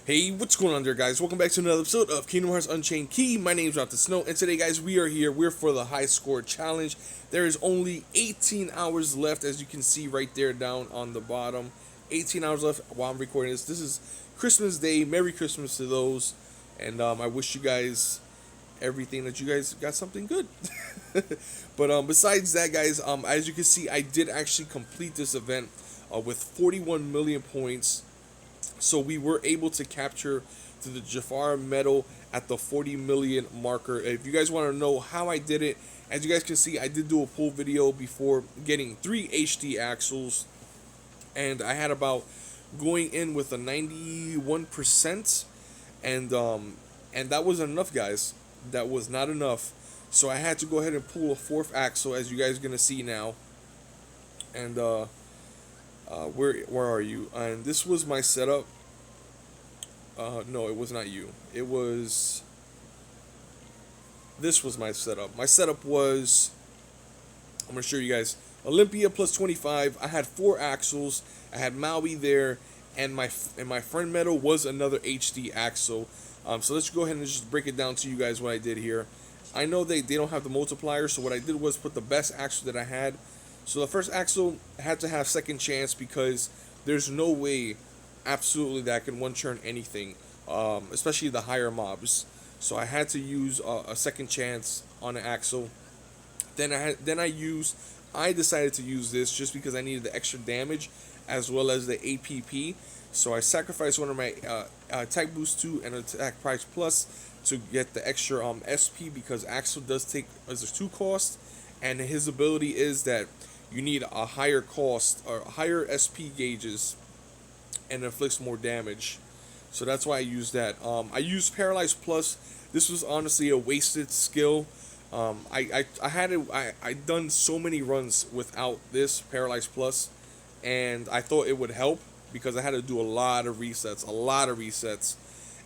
Hey, what's going on there, guys? Welcome back to another episode of Kingdom Hearts Unchained Key. My name's Rob the Snow, and today, guys, we are here. We're for the high score challenge. There is only 18 hours left, as you can see right there down on the bottom. 18 hours left while I'm recording this. This is Christmas Day. Merry Christmas to those, and I wish you guys everything that you guys got something good. But besides that, guys, as you can see, I did actually complete this event with 41 million points. So we were able to capture the Jafar medal at the 40 million marker. If you guys want to know how I did it, as you guys can see, I did do a pull video before getting 3 HD axles, and I had about going in with a 91%, and that wasn't enough, guys. That was not enough. So I had to go ahead and pull a 4th axle, as you guys are gonna see now. And where are you? And this was my setup. No, it was not you. This was my setup. My setup was, I'm gonna show you guys. Olympia plus 25. I had 4 axles. I had Maui there, and my friend medal was another HD axle. So let's go ahead and just break it down to you guys what I did here. I know they don't have the multiplier, so what I did was put the best axle that I had. So the first axle had to have second chance because there's no way, absolutely, that I can one-turn anything, especially the higher mobs. So I had to use a second chance on the axle. I decided to use this just because I needed the extra damage as well as the APP. So I sacrificed one of my attack boost 2 and attack price plus to get the extra SP, because Axel does take as there's 2 costs, and his ability is that you need a higher cost or higher SP gauges and inflicts more damage. So that's why I used that. I used Paralyze Plus. This was honestly a wasted skill. I done so many runs without this Paralyze Plus, and I thought it would help because I had to do a lot of resets,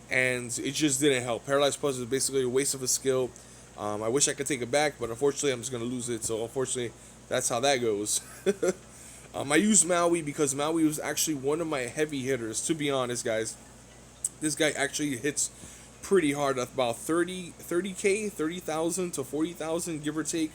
and it just didn't help. Paralyze Plus is basically a waste of a skill. I wish I could take it back, but unfortunately I'm just gonna lose it. So unfortunately, that's how that goes. I used Maui because Maui was actually one of my heavy hitters. To be honest, guys, this guy actually hits pretty hard at about 30,000 to 40,000, give or take.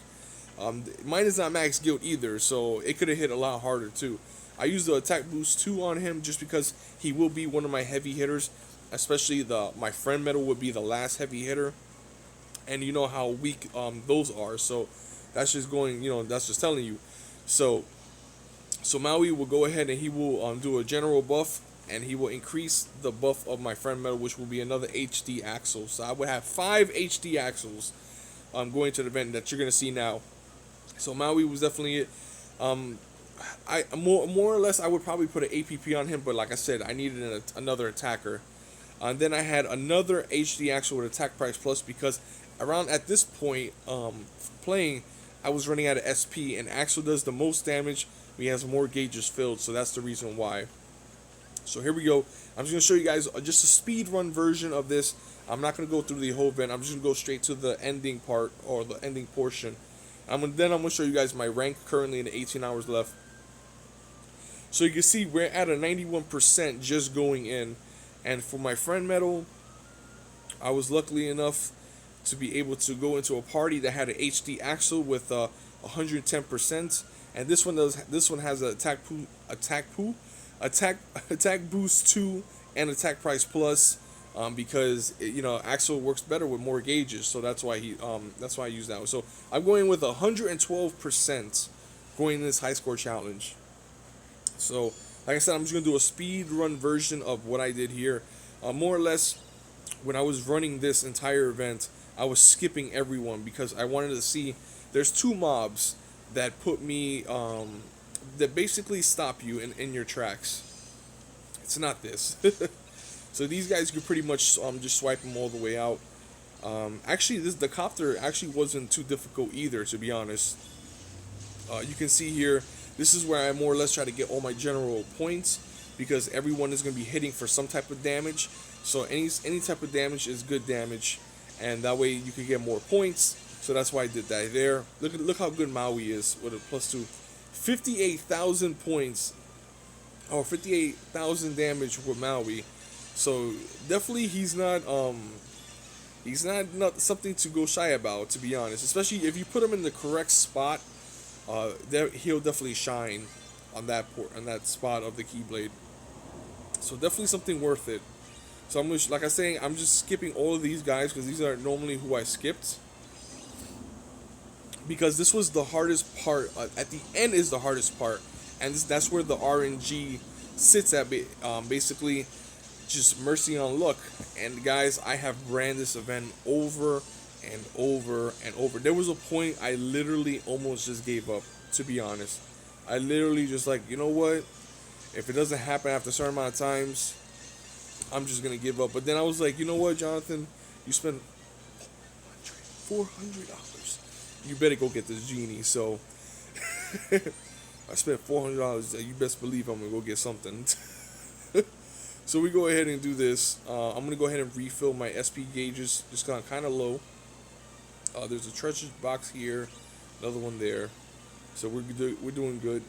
Mine is not max guild either, so it could have hit a lot harder too. I used the attack boost 2 on him just because he will be one of my heavy hitters, especially my friend medal would be the last heavy hitter, and you know how weak those are. So that's just going, that's just telling you. So Maui will go ahead and he will do a general buff, and he will increase the buff of my friend medal, which will be another HD axle. So I would have 5 HD axles going to the event that you're gonna see now. So Maui was definitely it. I more or less I would probably put an APP on him, but like I said, I needed another attacker. And then I had another HD axle with attack price plus because around at this point playing, I was running out of SP, and Axel does the most damage when he has more gauges filled, so that's the reason why. So here we go. I'm just going to show you guys just a speed run version of this. I'm not going to go through the whole event. I'm just going to go straight to the ending part, or the ending portion. Then I'm going to show you guys my rank currently in the 18 hours left. So you can see we're at a 91% just going in. And for my friend medal, I was lucky enough to be able to go into a party that had an HD axle with 110%, and this one has an attack boost 2 and attack price plus, because axle works better with more gauges, so that's why I use that one. So I'm going with 112% going in this high score challenge. So like I said, I'm just gonna do a speed run version of what I did here. More or less, when I was running this entire event, I was skipping everyone because I wanted to see. There's 2 mobs that put me, that basically stop you in your tracks. It's not this. So these guys could pretty much just swipe them all the way out. Actually, the copter actually wasn't too difficult either, to be honest. You can see here, this is where I more or less try to get all my general points, because everyone is going to be hitting for some type of damage. So any type of damage is good damage, and that way you can get more points. So that's why I did that there. Look how good Maui is with a +2. 58,000 points, or 58,000 damage with Maui. So definitely he's not something to go shy about, to be honest. Especially if you put him in the correct spot, he'll definitely shine on that spot of the Keyblade. So definitely something worth it. So like I say, I'm just skipping all of these guys because these are normally who I skipped. Because this was the hardest part. At the end is the hardest part, and that's where the RNG sits at. Basically, just mercy on luck. And guys, I have ran this event over and over and over. There was a point I literally almost just gave up. To be honest, I literally just like, you know what? If it doesn't happen after a certain amount of times, I'm just gonna give up. But then I was like, you know what, Jonathan? You spent $400. You better go get this genie. So I spent $400. You best believe I'm gonna go get something. So we go ahead and do this. I'm gonna go ahead and refill my SP gauges. Just got kind of low. There's a treasure box here, another one there. So we're doing good.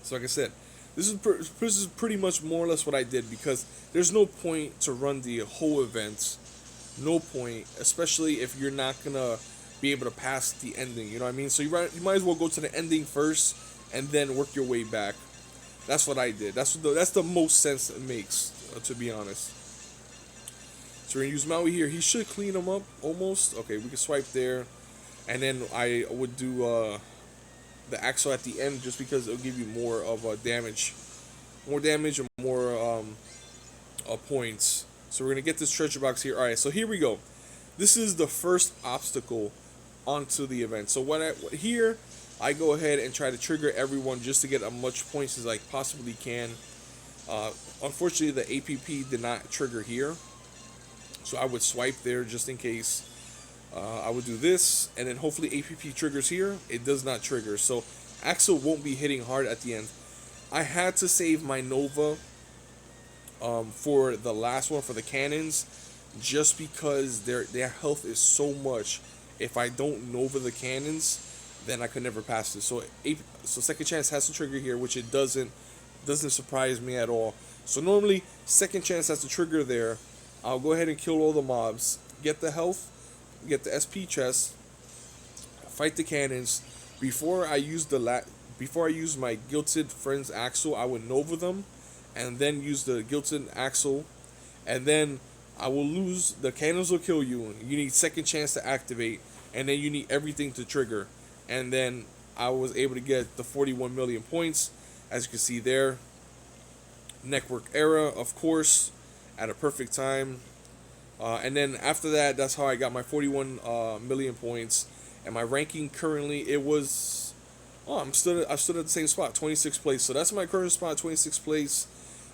So like I said, this is pretty much more or less what I did because there's no point to run the whole event. No point, especially if you're not gonna be able to pass the ending. You know what I mean? So you might as well go to the ending first and then work your way back. That's what I did. That's the most sense it makes, to be honest. So we're gonna use Maui here. He should clean them up almost. Okay, we can swipe there, and then I would do the axle at the end just because it'll give you more of more damage and more points. So we're gonna get this treasure box here. All right, so here we go. This is the first obstacle onto the event. So here I go ahead and try to trigger everyone just to get as much points as I possibly can. Unfortunately, the APP did not trigger here, so I would swipe there just in case. I would do this, and then hopefully APP triggers here. It does not trigger, so Axel won't be hitting hard at the end. I had to save my Nova for the last one, for the cannons, just because their health is so much. If I don't Nova the cannons, then I could never pass this. So second chance has to trigger here, which it doesn't surprise me at all. So normally second chance has to trigger there. I'll go ahead and kill all the mobs, get the health, get the SP chest, fight the cannons. Before I use my Guilted Friends Axle, I would Nova them, and then use the Guilted Axle, and then I will lose. The cannons will kill you. You need second chance to activate, and then you need everything to trigger. And then I was able to get the 41 million points, as you can see there. Network Era, of course, at a perfect time. And then after that, that's how I got my 41 million points. And my ranking currently, it was, I stood at the same spot, 26th place. So that's my current spot, 26th place.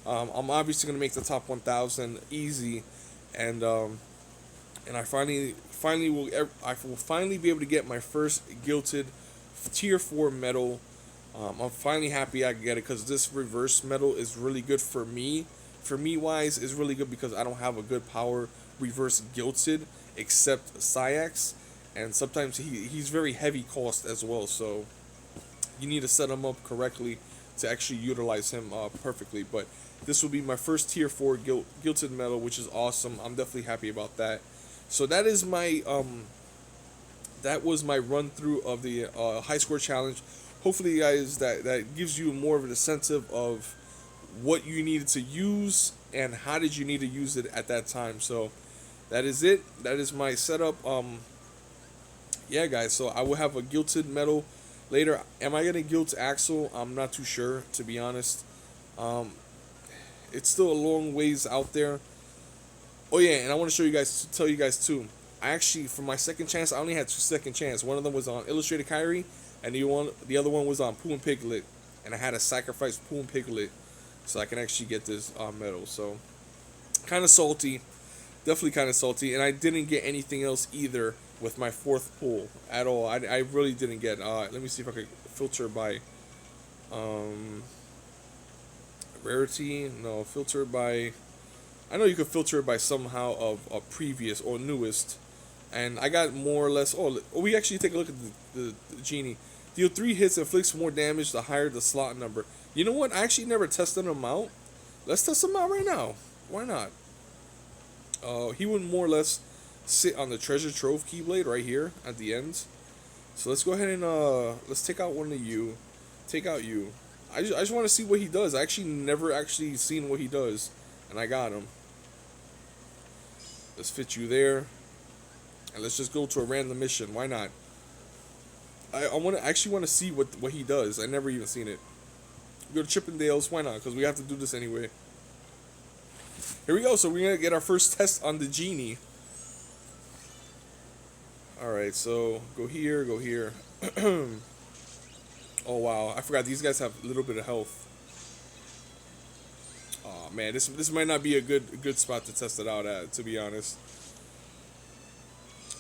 I'm obviously gonna make the top 1,000 easy, and I will finally be able to get my first Guilted Tier 4 medal. I'm finally happy I can get it because this reverse medal is really good for me. For me wise, is really good because I don't have a good power reverse Guilted except Syax, and sometimes he's very heavy cost as well. So you need to set him up correctly to actually utilize him perfectly. But this will be my first Tier 4 Guilted medal, which is awesome. I'm definitely happy about that. So that is my that was my run through of the high score challenge. Hopefully, guys, that gives you more of an incentive of what you needed to use and how did you need to use it at that time. So that is it. That is my setup. Yeah, guys. So I will have a Guilted medal later. Am I gonna Guilt Axel? I'm not too sure, to be honest. It's still a long ways out there. Oh yeah, and I want to tell you guys too. I actually, for my second chance, I only had 2 second chance. One of them was on Illustrated Kyrie, and the other one was on Pooh and Piglet, and I had to sacrifice Pooh and Piglet so I can actually get this medal. So kind of salty, definitely kind of salty, and I didn't get anything else either with my 4th pull at all. I really didn't get. Let me see if I could filter by rarity. No, filter by. I know you could filter it by somehow of a previous or newest, and I got more or less. Oh, we actually take a look at the genie. Deal 3 hits, inflicts more damage the higher the slot number. You know what? I actually never tested them out. Let's test them out right now. Why not? He would more or less sit on the treasure trove keyblade right here at the end. So let's go ahead and let's take out one of you. Take out you. I just want to see what he does. I actually never actually seen what he does, and I got him. Let's fit you there, and let's just go to a random mission. Why not? I actually want to see what he does. I never even seen it. Go to Chippendales. Why not? Because we have to do this anyway. Here we go. So we're gonna get our first test on the genie. All right. So go here. Go here. Oh wow! I forgot these guys have a little bit of health. Oh man, this might not be a good spot to test it out at, to be honest.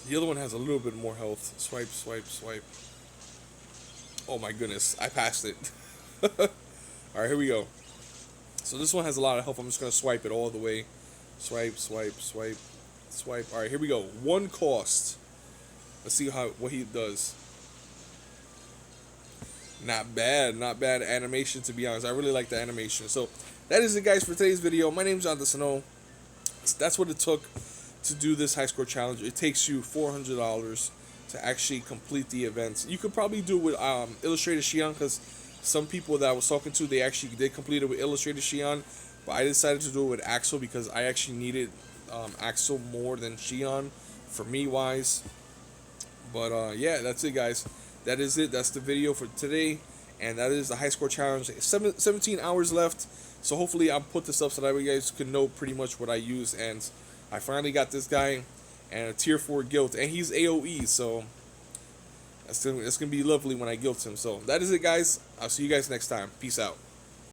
The other one has a little bit more health. Swipe, swipe, swipe. Oh my goodness, I passed it. Alright, here we go. So this one has a lot of health. I'm just going to swipe it all the way. Swipe, swipe, swipe, swipe. Alright, here we go. One cost. Let's see what he does. Not bad animation, to be honest. I really like the animation. So that is it, guys, for today's video. My name's Jonathan Snow. That's what it took to do this high score challenge. It takes you $400 to actually complete the events. You could probably do it with Illustrated Shion, because some people that I was talking to, they actually did complete it with Illustrated Shion, but I decided to do it with Axel because I actually needed Axel more than Shion for me wise. But yeah, that's it, guys. That is it. That's the video for today, and that is the high score challenge. 17 hours left, so hopefully I'll put this up so that you guys can know pretty much what I use. And I finally got this guy, and a tier 4 guilt, and he's AOE, so that's gonna be lovely when I guilt him. So that is it, guys. I'll see you guys next time. Peace out.